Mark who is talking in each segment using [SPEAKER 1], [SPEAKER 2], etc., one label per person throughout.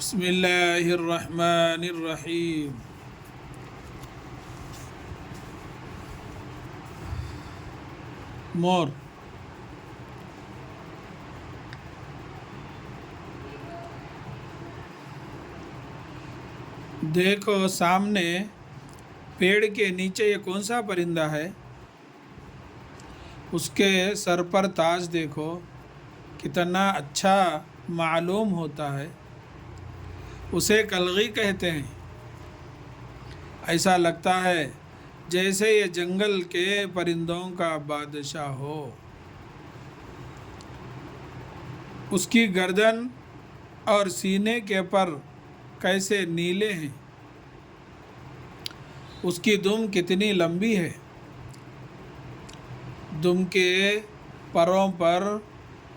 [SPEAKER 1] بسم اللہ الرحمن الرحیم۔ مور دیکھو سامنے پیڑ کے نیچے یہ کون سا پرندہ ہے؟ اس کے سر پر تاج دیکھو، کتنا اچھا معلوم ہوتا ہے۔ اسے کلغی کہتے ہیں۔ ایسا لگتا ہے جیسے یہ جنگل کے پرندوں کا بادشاہ ہو۔ اس کی گردن اور سینے کے پر کیسے نیلے ہیں۔ اس کی دم کتنی لمبی ہے۔ دم کے پروں پر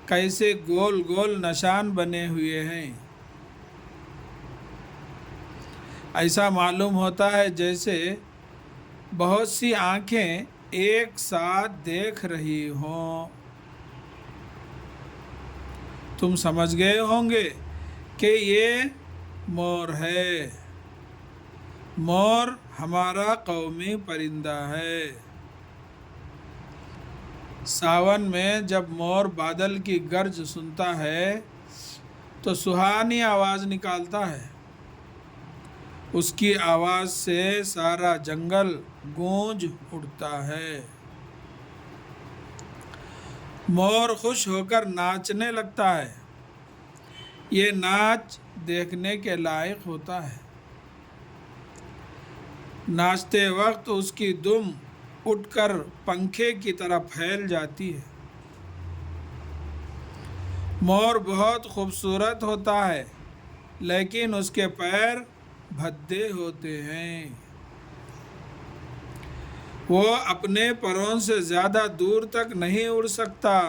[SPEAKER 1] کیسے گول گول نشان بنے ہوئے ہیں۔ ایسا معلوم ہوتا ہے جیسے بہت سی آنکھیں ایک ساتھ دیکھ رہی ہوں۔ تم سمجھ گئے ہوں گے کہ یہ مور ہے۔ مور ہمارا قومی پرندہ ہے۔ ساون میں جب مور بادل کی گرج سنتا ہے تو سہانی آواز نکالتا ہے۔ اس کی آواز سے سارا جنگل گونج اٹھتا ہے۔ مور خوش ہو کر ناچنے لگتا ہے۔ یہ ناچ دیکھنے کے لائق ہوتا ہے۔ ناچتے وقت اس کی دم اٹھ کر پنکھے کی طرح پھیل جاتی ہے۔ مور بہت خوبصورت ہوتا ہے، لیکن اس کے پیر بھدے ہوتے ہیں۔ وہ اپنے پروں سے زیادہ دور تک نہیں اڑ سکتا،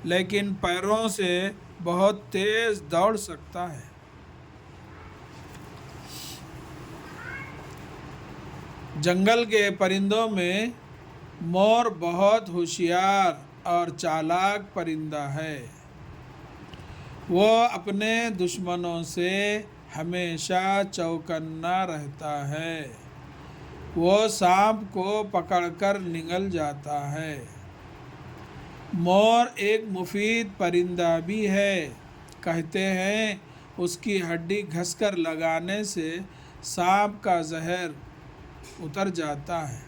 [SPEAKER 1] لیکن پیروں سے بہت تیز دوڑ سکتا ہے۔ جنگل کے پرندوں میں مور بہت ہوشیار اور چالاک پرندہ ہے۔ وہ اپنے دشمنوں سے ہمیشہ چوکنا رہتا ہے۔ وہ سانپ کو پکڑ کر نگل جاتا ہے۔ مور ایک مفید پرندہ بھی ہے۔ کہتے ہیں اس کی ہڈی گھس کر لگانے سے سانپ کا زہر اتر جاتا ہے۔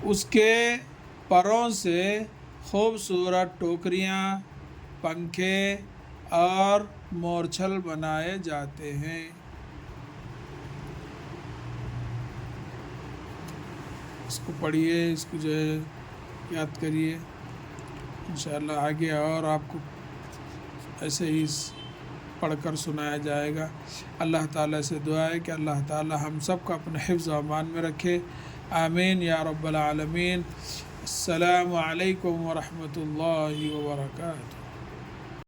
[SPEAKER 1] اس کے پروں سے خوبصورت ٹوکریاں، پنکھے اور مورچھل بنائے جاتے ہیں۔ اس کو پڑھیے، اس کو جو ہے یاد کریے۔ انشاءاللہ آگے اور آپ کو ایسے ہی پڑھ کر سنایا جائے گا۔ اللہ تعالیٰ سے دعا ہے کہ اللہ تعالیٰ ہم سب کو اپنے حفظ و امان میں رکھے۔ آمین یا رب العالمین۔ السلام علیکم ورحمۃ اللہ وبرکاتہ۔